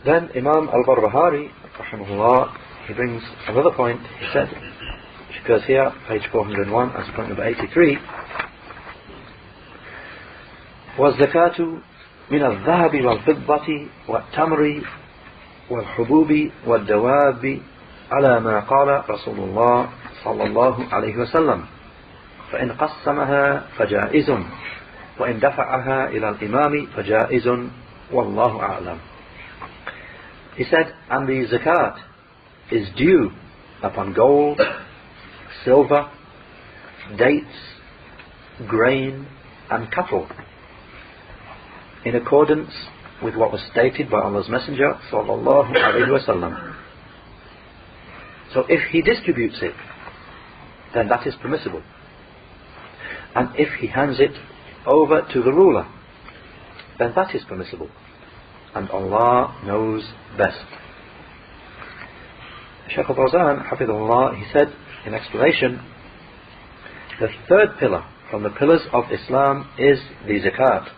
Then Imam al-Barbahari, rahimahullah, he brings another point. He said, which occurs here, page 401, as point number 83, وَالزَّكَاةُ مِنَ الذَّهَبِ وَالْفِضَّةِ وَالتَّمْرِ وَالْحُبُوبِ وَالدَّوَابِ على ما قال رسول الله صلى الله عليه وسلم فإن قسمها فجائز وإن دفعها إلى الإمام فجائز والله أعلم. He said, and the zakat is due upon gold, silver, dates, grain and cattle, in accordance with what was stated by Allah's Messenger sallallahu alaihi wasallam. So if he distributes it, then that is permissible. And if he hands it over to the ruler, then that is permissible. And Allah knows best. Shaykh Fawzan, hafidhullah, he said in explanation, the third pillar from the pillars of Islam is the zakat.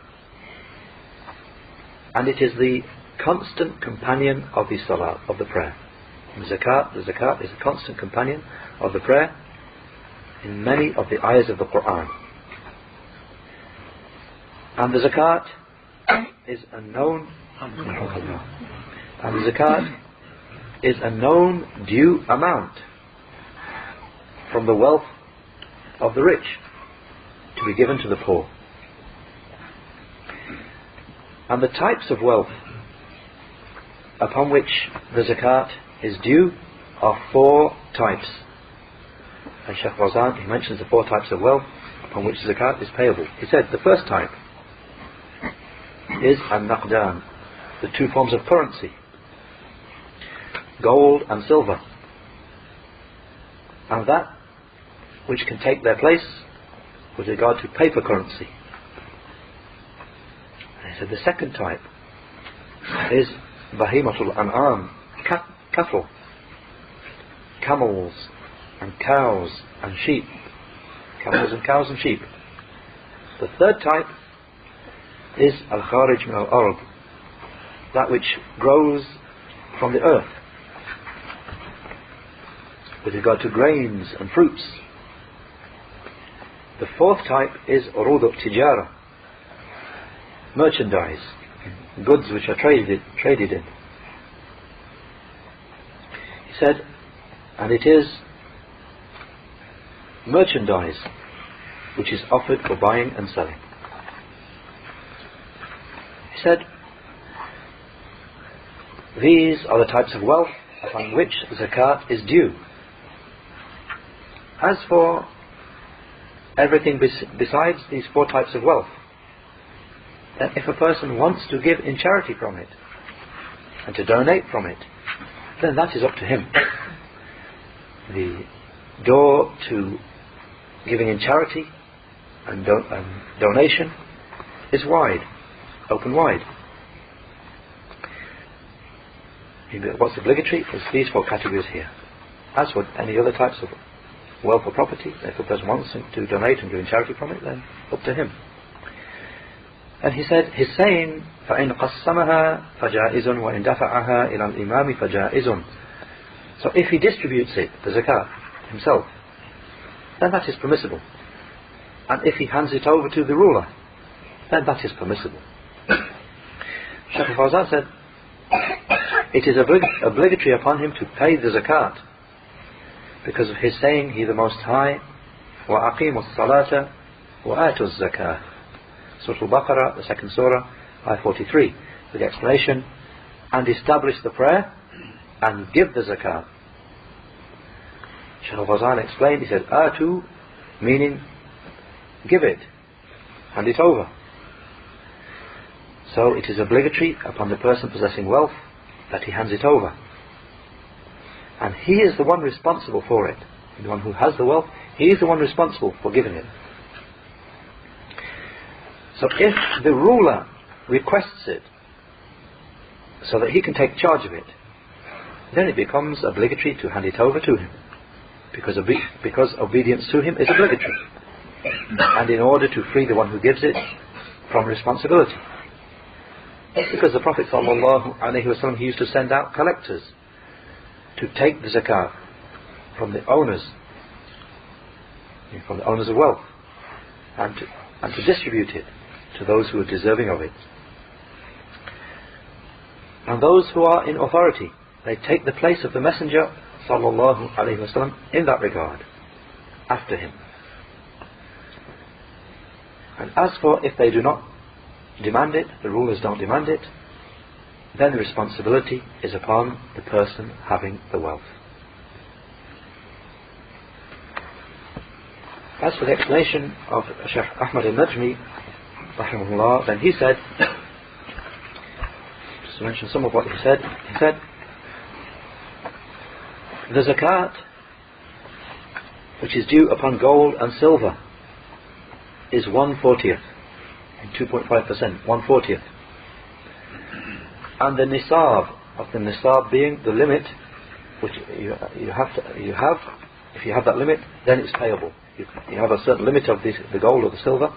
And it is the constant companion of the salah, of the prayer. The zakat is a constant companion of the prayer in many of the ayahs of the Quran. And the zakat is a known due amount from the wealth of the rich to be given to the poor. And the types of wealth upon which the zakat is due are four types. And Shaykh Fawzan, he mentions the four types of wealth upon which zakat is payable. He said the first type is an-naqdan, the two forms of currency, gold and silver, and that which can take their place with regard to paper currency. And he said the second type is bahimatul an'am, cattle, camels and cows and sheep. Camels and cows and sheep. The third type is al-kharij min al-ard, that which grows from the earth, with regard to grains and fruits. The fourth type is urud al-tijara, merchandise, goods which are traded in. He said, and it is merchandise which is offered for buying and selling. He said, these are the types of wealth upon which zakat is due. As for everything besides these four types of wealth, then if a person wants to give in charity from it and to donate from it, then that is up to him. The door to giving in charity and donation is wide, open wide. What's obligatory is these four categories here. As for any other types of wealth or property, if a person wants to donate and give in charity from it, then up to him. And he said, his saying, فَإِنْ قَسَّمَهَا فَجَائِزٌ وَإِنْ دَفَعَهَا إِلَى الْإِمَامِ فَجَائِزٌ. So if he distributes it, the zakat, himself, then that is permissible. And if he hands it over to the ruler, then that is permissible. Shaykh Fawzan said, it is obligatory upon him to pay the zakat because of his saying, He the Most High, وَأَقِيمُوا الصَّلَاةَ وَآتُوا الزَّكَاةَ. Surah Al-Baqarah, the second surah, ayah 43, with the explanation, and establish the prayer and give the zakat. Shaykh Fawzan explained, he said, Atu, meaning give it, hand it over. So it is obligatory upon the person possessing wealth that he hands it over. And he is the one responsible for it. The one who has the wealth, he is the one responsible for giving it. So if the ruler requests it so that he can take charge of it, then it becomes obligatory to hand it over to him, because obedience to him is obligatory, and in order to free the one who gives it from responsibility. Because the Prophet ﷺ, he used to send out collectors to take the zakat from the owners of wealth, and to distribute it to those who are deserving of it. And those who are in authority, they take the place of the Messenger ﷺ in that regard, after him. And as for if they do not demand it, the rulers don't demand it, then the responsibility is upon the person having the wealth. As for the explanation of Shaykh Ahmad al-Najmi, rahimahullah, then he said, just to mention some of what he said, the zakat which is due upon gold and silver is 1/40th, 2.5%, 1/40th. And the nisab, of the nisab being the limit which you have, if you have that limit, then it's payable. You have a certain limit of the gold or the silver.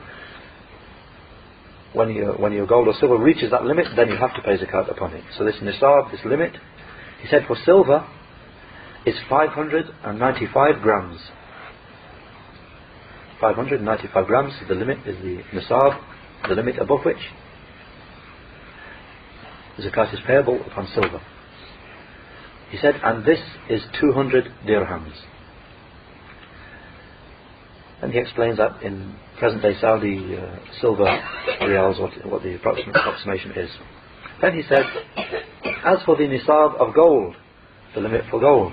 When your gold or silver reaches that limit, then you have to pay zakat upon it. So this nisab, this limit, he said for silver is 595 grams. 595 grams is the limit, is the nisab, the limit above which zakat is payable upon silver. He said, and this is 200 dirhams. And he explains that in present day Saudi silver riyals, what the approximation is. Then he said, as for the nisab of gold, the limit for gold,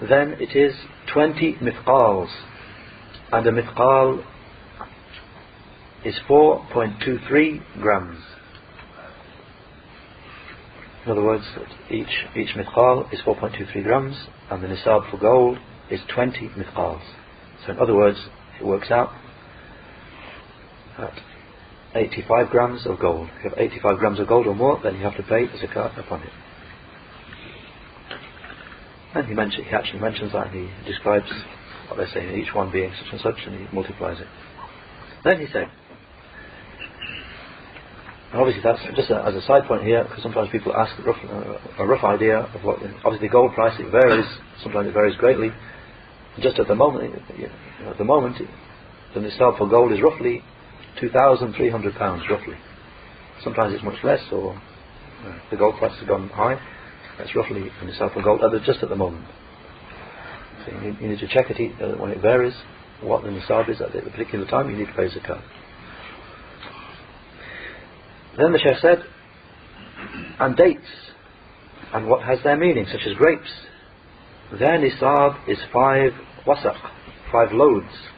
then it is 20 mithqals, and a mithqal is 4.23 grams. In other words, each mithqal is 4.23 grams, and the nisab for gold is 20 mithqals. So in other words, it works out at 85 grams of gold. If you have 85 grams of gold or more, then you have to pay zakat upon it. And he actually mentions that, and he describes what they're saying, each one being such and such, and he multiplies it. Then he said, and obviously that's just as a side point here, because sometimes people ask a rough idea of what, obviously the gold price, it varies, sometimes it varies greatly. Just at the moment, the nisab for gold is roughly £2,300, roughly. Sometimes it's much less, or the gold price has gone high. That's roughly the nisab for gold, just at the moment. So you need to check it when it varies, what the nisab is at the particular time. You need to pay zakat. Then the Shaykh said, and dates, and what has their meaning, such as grapes, their nisab is 5 wasaq, 5 loads.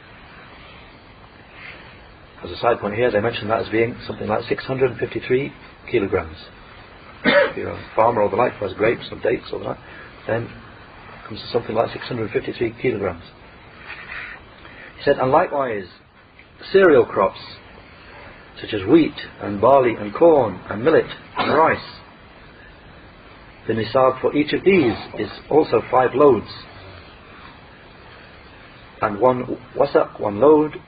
As a side point here, they mention that as being something like 653 kilograms. If you're a farmer or the like who has grapes or dates or the like, then it comes to something like 653 kilograms. He said, and likewise, cereal crops, such as wheat and barley and corn and millet and rice, the nisab for each of these is also 5 loads. And one wasaq, one load,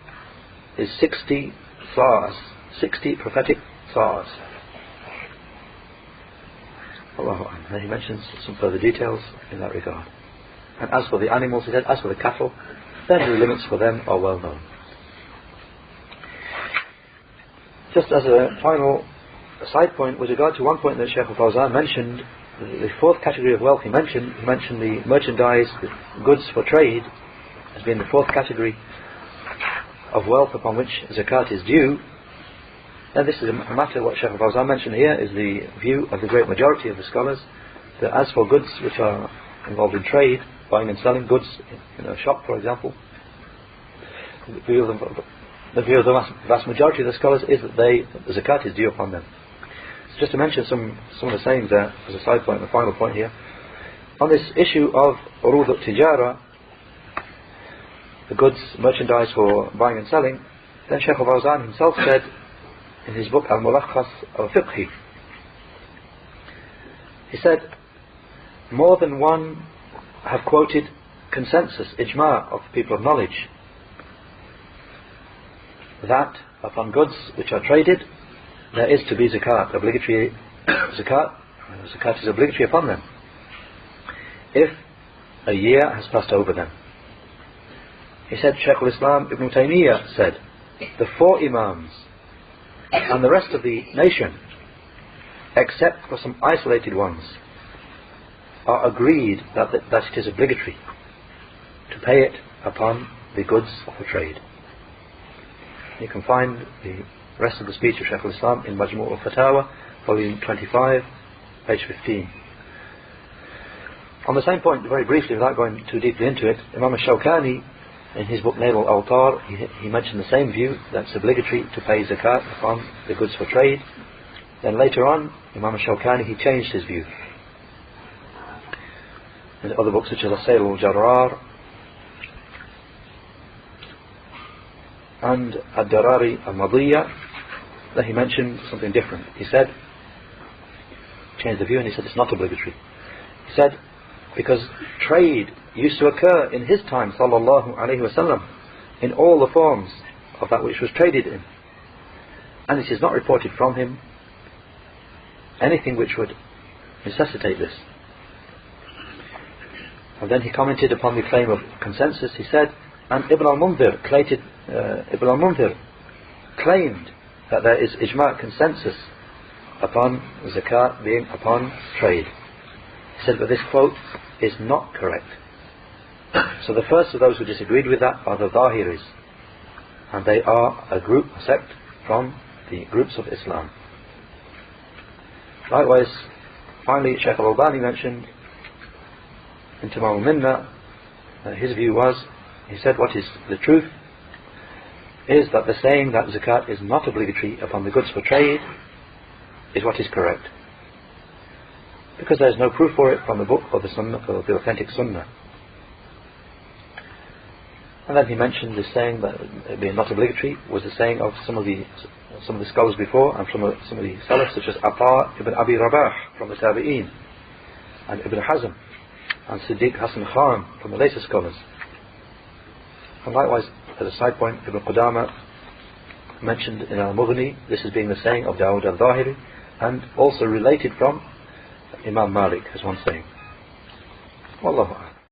is 60 sa'as, 60 prophetic sa'as. And he mentions some further details in that regard. And as for the animals, he said, as for the cattle, then the limits for them are well known. Just as a final side point, with regard to one point that Shaykh Fawzan mentioned, the fourth category of wealth he mentioned the merchandise, the goods for trade, as being the fourth category of wealth upon which zakat is due. And this is a matter, what Shaykh Fawzan mentioned here is the view of the great majority of the scholars, that as for goods which are involved in trade, buying and selling goods in a shop, for example, the view of the vast majority of the scholars is that the zakat is due upon them. So just to mention some of the sayings there as a side point, the final point here, on this issue of urud al-tijara, the goods, merchandise for buying and selling, then Shaykh Fawzan himself said in his book Al-Mulakhas al-Fiqhi, he said, more than one have quoted consensus, ijma' of people of knowledge, that upon goods which are traded, there is to be zakat, obligatory zakat is obligatory upon them if a year has passed over them. He said, Shaykh al-Islam Ibn Taymiyyah said, the 4 Imams and the rest of the nation, except for some isolated ones, are agreed that it is obligatory to pay it upon the goods of the trade. You can find the rest of the speech of Shaykh al-Islam in Majmu' al-Fatawa, volume 25, page 15. On the same point, very briefly, without going too deeply into it, Imam al-Shawkani, in his book Nail al-Awtar, he mentioned the same view, that it's obligatory to pay zakat upon the goods for trade. Then later on, Imam al-Shawkani, he changed his view. In other books such as As-Sayl al-Jarrar and Ad-Darari al-Madiyya, that he mentioned something different. He said, changed the view, and he said it's not obligatory. He said, because trade used to occur in his time, sallallahu alaihi wasallam, in all the forms of that which was traded in, and it is not reported from him anything which would necessitate this. And then he commented upon the claim of consensus. He said, and Ibn al-Mundhir claimed that there is ijma' consensus upon zakat being upon trade. He said, but this quote is not correct. So the first of those who disagreed with that are the Zahiris, and they are a group, a sect from the groups of Islam. Likewise, finally, Shaykh al-Albani mentioned in Tamam al-Minna, his view was, he said, what is the truth is that the saying that zakat is not obligatory upon the goods for trade is what is correct, because there is no proof for it from the book or the Sunnah or the authentic Sunnah. And then he mentioned this saying that it being not obligatory was the saying of some of the scholars before, and from some of the Salaf, such as Ata ibn Abi Rabah from the Tabi'een, and Ibn Hazm and Siddiq Hassan Khan from the later scholars. And likewise, as a side point, Ibn Qudama mentioned in Al-Mughni this as being the saying of Dawud al-Zahiri, and also related from Imam Malik as one saying. Wallahu a'lam.